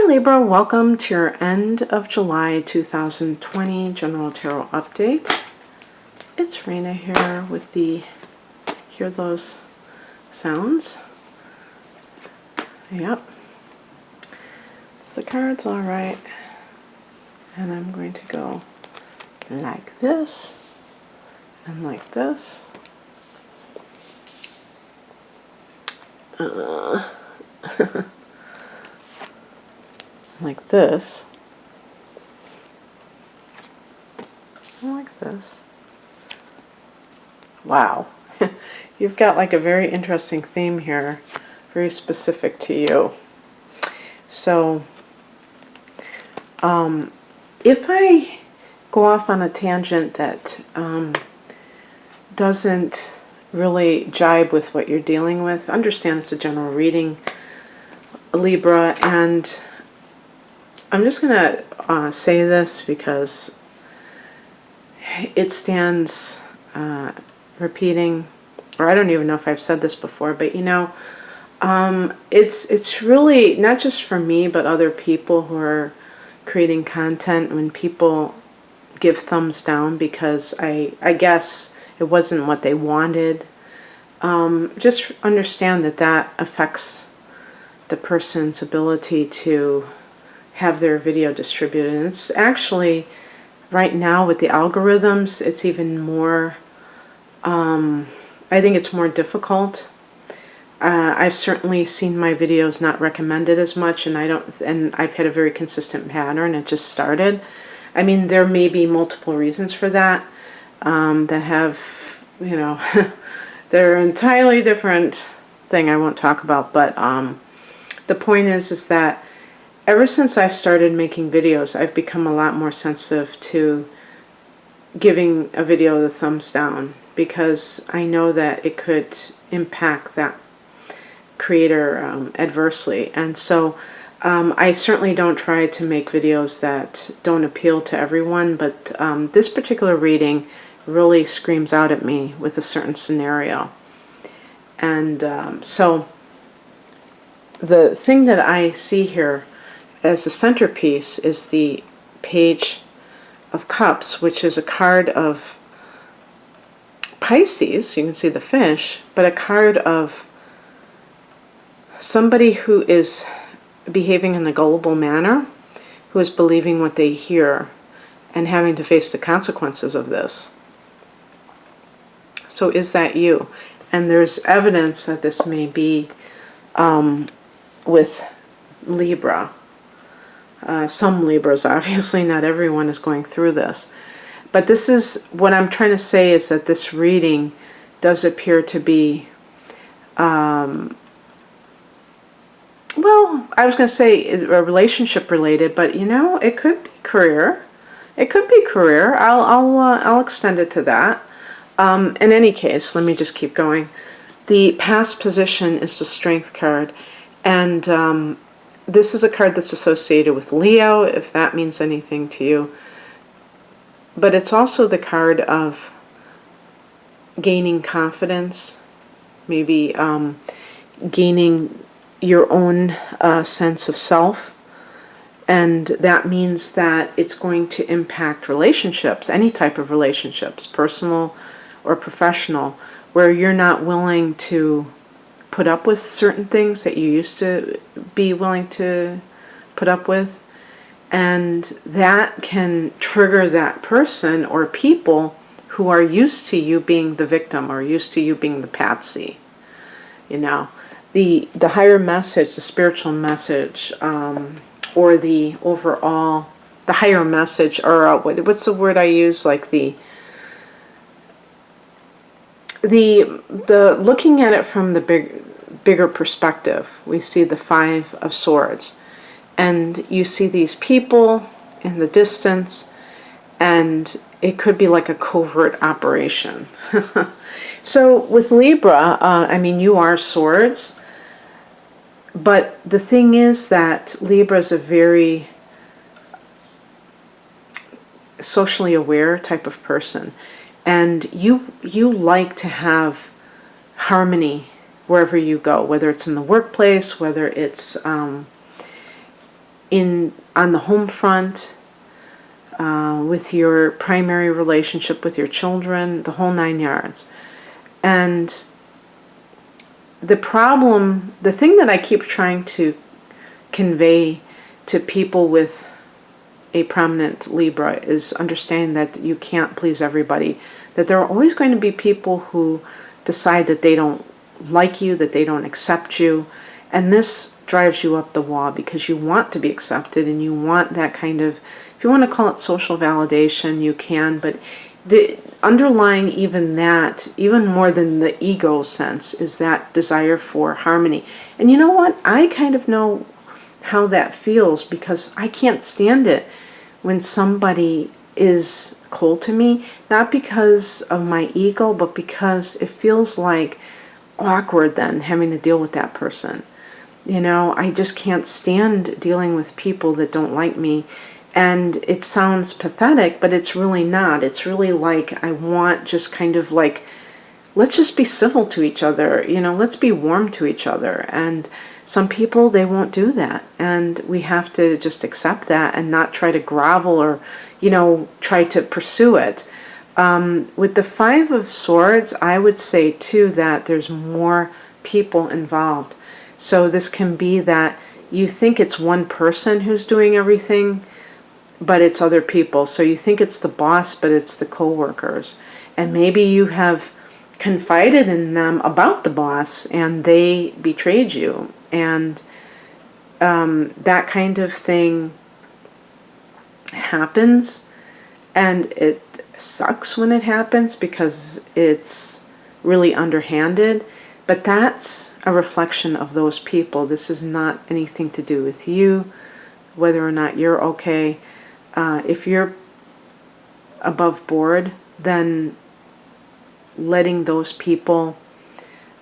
Libra, welcome to your end of July 2020 General Tarot Update. It's Raina here with the, hear those sounds? Yep. It's the cards, all right. And I'm going to go like this and like this. Like this, and like this. Wow. You've got like a very interesting theme here, very specific to you. So, if I go off on a tangent that doesn't really jibe with what you're dealing with, understand it's a general reading, Libra, and I'm just going to say this because it stands repeating, or I don't even know if I've said this before, but you know, it's really not just for me, but other people who are creating content when people give thumbs down because I guess it wasn't what they wanted. Just understand that that affects the person's ability to have their video distributed. And it's actually, right now with the algorithms, it's even more, I think it's more difficult. I've certainly seen my videos not recommended as much, and I've had a very consistent pattern. It just started. I mean, there may be multiple reasons for that, that have, you know, they're an entirely different thing I won't talk about, but the point is that ever since I've started making videos, I've become a lot more sensitive to giving a video the thumbs down because I know that it could impact that creator adversely. And so I certainly don't try to make videos that don't appeal to everyone, but this particular reading really screams out at me with a certain scenario. And so the thing that I see here as the centerpiece is the Page of Cups, which is a card of Pisces. You can see the fish, but a card of somebody who is behaving in a gullible manner, who is believing what they hear and having to face the consequences of this. So is that you? And there's evidence that this may be with Libra. Some Libras, obviously, not everyone is going through this. But this is, what I'm trying to say is that this reading does appear to be, well, I was going to say a relationship related, but you know, it could be career. It could be career. I'll extend it to that. In any case, let me just keep going. The past position is the Strength card, and this is a card that's associated with Leo, if that means anything to you. But it's also the card of gaining confidence, maybe gaining your own sense of self. And that means that it's going to impact relationships, any type of relationships, personal or professional, where you're not willing to put up with certain things that you used to be willing to put up with. And that can trigger that person or people who are used to you being the victim or used to you being the patsy. You know, the higher message, the spiritual message, or the overall, the higher message, or what's the word I use, like the looking at it from the bigger perspective. We see the Five of Swords, and you see these people in the distance, and it could be like a covert operation. So with Libra, I mean, you are swords, but the thing is that Libra is a very socially aware type of person. And you like to have harmony wherever you go, whether it's in the workplace, whether it's on the home front, with your primary relationship with your children, the whole 9 yards. And the problem, the thing that I keep trying to convey to people with a prominent Libra is understanding that you can't please everybody, that there are always going to be people who decide that they don't like you, that they don't accept you, and this drives you up the wall because you want to be accepted and you want that kind of, if you want to call it social validation, you can, but the underlying even that, even more than the ego sense, is that desire for harmony. And you know what? I kind of know how that feels because I can't stand it when somebody is cold to me, not because of my ego, but because it feels like awkward then having to deal with that person. You know, I just can't stand dealing with people that don't like me. And it sounds pathetic, but it's really not. It's really like I want just kind of like, let's just be civil to each other. You know, let's be warm to each other. And some people, they won't do that. And we have to just accept that and not try to grovel or, you know, try to pursue it. With the Five of Swords, I would say too that there's more people involved. So this can be that you think it's one person who's doing everything, but it's other people. So you think it's the boss, but it's the co-workers. And maybe you have confided in them about the boss and they betrayed you. And that kind of thing happens. And it sucks when it happens because it's really underhanded. But that's a reflection of those people. This is not anything to do with you, whether or not you're okay. If you're above board, then letting those people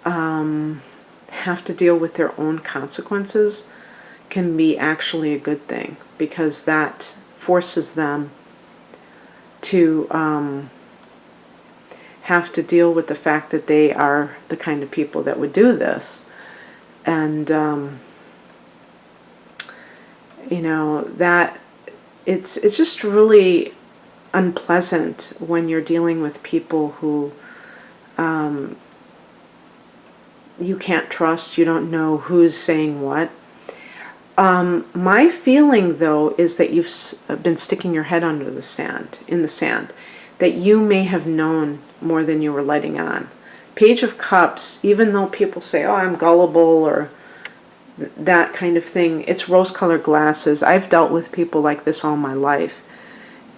have to deal with their own consequences can be actually a good thing, because that forces them to have to deal with the fact that they are the kind of people that would do this. And you know, that it's just really unpleasant when you're dealing with people who you can't trust. You don't know who's saying what. My feeling, though, is that you've been sticking your head under the sand, in the sand, that you may have known more than you were letting on. Page of Cups, even though people say, oh, I'm gullible or that kind of thing, it's rose-colored glasses. I've dealt with people like this all my life.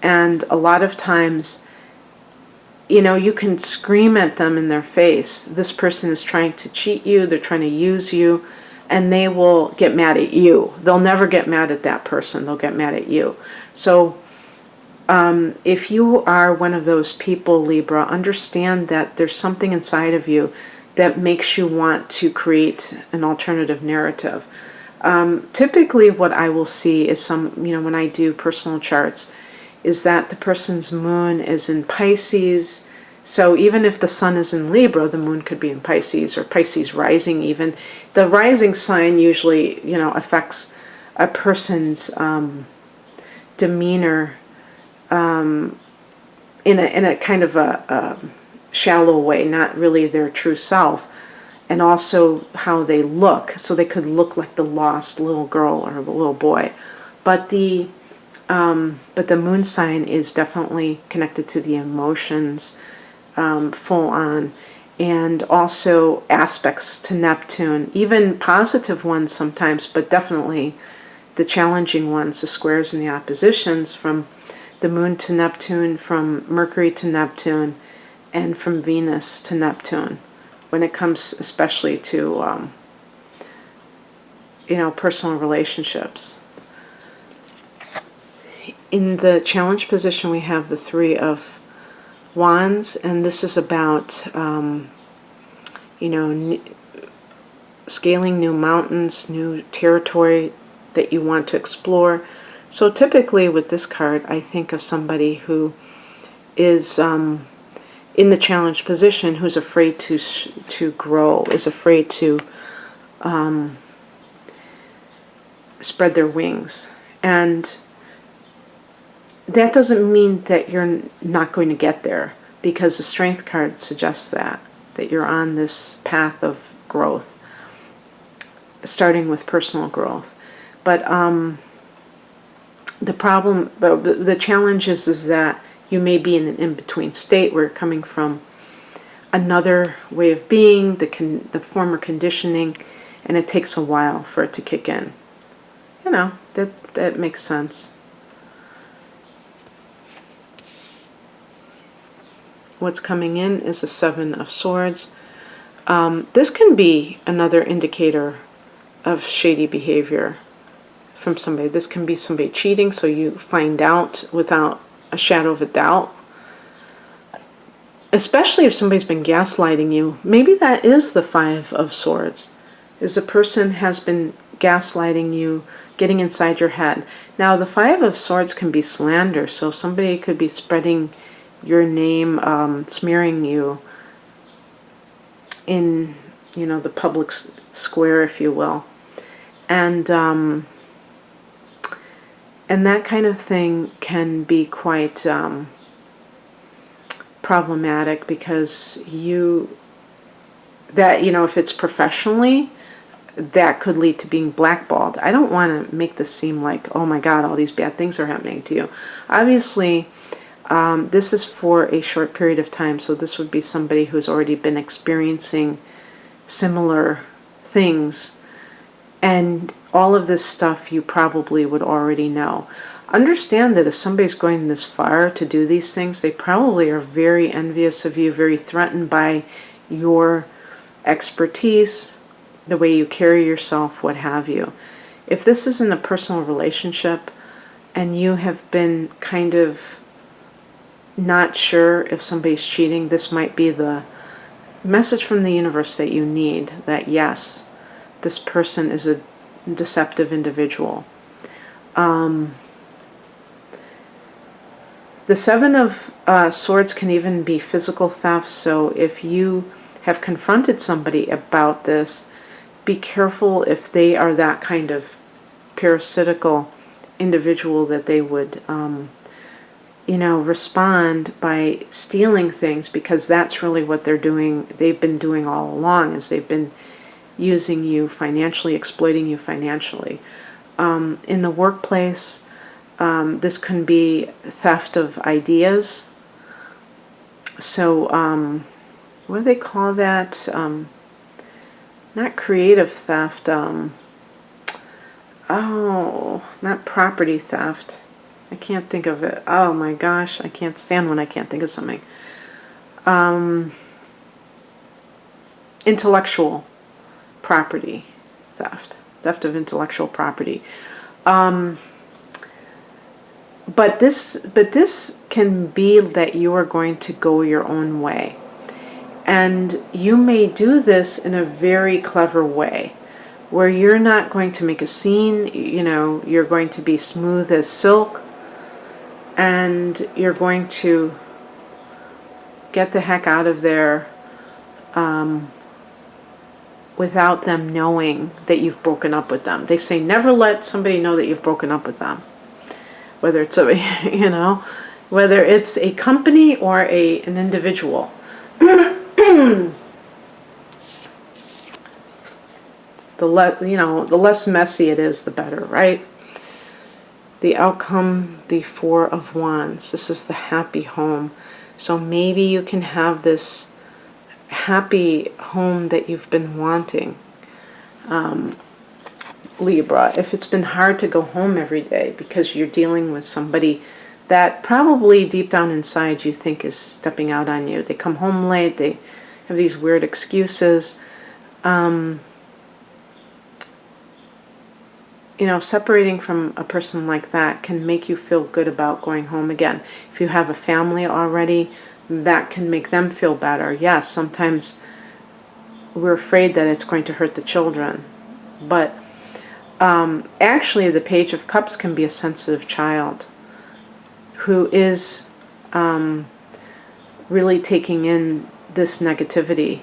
And a lot of times, you know, you can scream at them in their face. This person is trying to cheat you, they're trying to use you, and they will get mad at you. They'll never get mad at that person, they'll get mad at you. So if you are one of those people, Libra, understand that there's something inside of you that makes you want to create an alternative narrative. Typically what I will see is when I do personal charts, is that the person's moon is in Pisces. So even if the sun is in Libra, the moon could be in Pisces, or Pisces rising even. The rising sign usually, affects a person's demeanor in a kind of a shallow way, not really their true self, and also how they look. So they could look like the lost little girl or the little boy, but the moon sign is definitely connected to the emotions, full on, and also aspects to Neptune, even positive ones sometimes, but definitely the challenging ones, the squares and the oppositions, from the moon to Neptune, from Mercury to Neptune, and from Venus to Neptune, when it comes especially to personal relationships. In the challenge position, we have the Three of Wands, and this is about scaling new mountains, new territory that you want to explore. So typically with this card, I think of somebody who is in the challenge position, who's afraid to grow, is afraid to spread their wings. And that doesn't mean that you're not going to get there, because the Strength card suggests that you're on this path of growth, starting with personal growth. But the challenge is that you may be in an in-between state where you're coming from another way of being, the former conditioning, and it takes a while for it to kick in. You know, that makes sense. What's coming in is the Seven of Swords. This can be another indicator of shady behavior from somebody. This can be somebody cheating, so you find out without a shadow of a doubt. Especially if somebody's been gaslighting you. Maybe that is the Five of Swords. Is the person has been gaslighting you, getting inside your head. Now, the Five of Swords can be slander, so somebody could be spreading your name, smearing you in, the public square, if you will. And that kind of thing can be quite problematic, because if it's professionally, that could lead to being blackballed. I don't want to make this seem like, oh my God, all these bad things are happening to you. Obviously, this is for a short period of time, so this would be somebody who's already been experiencing similar things, and all of this stuff you probably would already know. Understand that if somebody's going this far to do these things, they probably are very envious of you, very threatened by your expertise, the way you carry yourself, what have you. If this isn't a personal relationship and you have been kind of not sure if somebody's cheating, this might be the message from the universe that you need, that yes, this person is a deceptive individual. The Seven of Swords can even be physical theft, so if you have confronted somebody about this, be careful if they are that kind of parasitical individual that they would respond by stealing things, because that's really what they're doing. They've been doing all along, is they've been using you financially, exploiting you financially. In the workplace, this can be theft of ideas. So, what do they call that? Not creative theft. Not property theft. I can't think of it. Oh my gosh, I can't stand when I can't think of something. Intellectual property theft. Theft of intellectual property. But this can be that you are going to go your own way. And you may do this in a very clever way, where you're not going to make a scene, you're going to be smooth as silk, and you're going to get the heck out of there without them knowing that you've broken up with them. They say never let somebody know that you've broken up with them. Whether it's whether it's a company or an individual. The less messy it is, the better, right? The outcome, the Four of Wands. This is the happy home. So maybe you can have this happy home that you've been wanting, Libra. If it's been hard to go home every day because you're dealing with somebody that probably deep down inside you think is stepping out on you. They come home late, they have these weird excuses. Separating from a person like that can make you feel good about going home again. If you have a family already, that can make them feel better. Yes, sometimes we're afraid that it's going to hurt the children. But actually, the Page of Cups can be a sensitive child who is really taking in this negativity,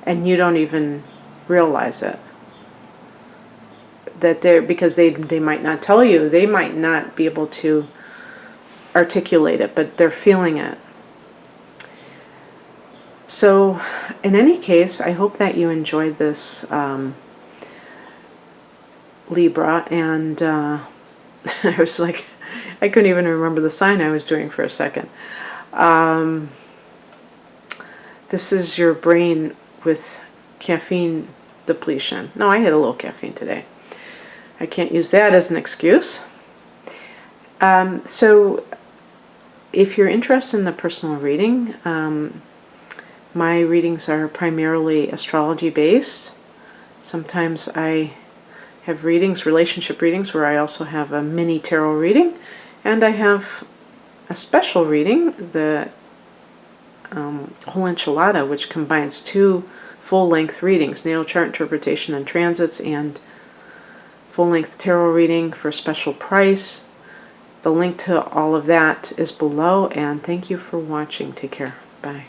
and you don't even realize it. that they're, because they might not tell you, they might not be able to articulate it, but they're feeling it. So in any case, I hope that you enjoyed this, Libra, and I was like, I couldn't even remember the sign I was doing for a second. This is your brain with caffeine depletion. No, I had a little caffeine today. I can't use that as an excuse. So if you're interested in the personal reading, my readings are primarily astrology based. Sometimes I have readings, relationship readings, where I also have a mini tarot reading, and I have a special reading, the whole enchilada, which combines 2 full-length readings, natal chart interpretation and transits, and full-length tarot reading for a special price. The link to all of that is below, and thank you for watching. Take care. Bye.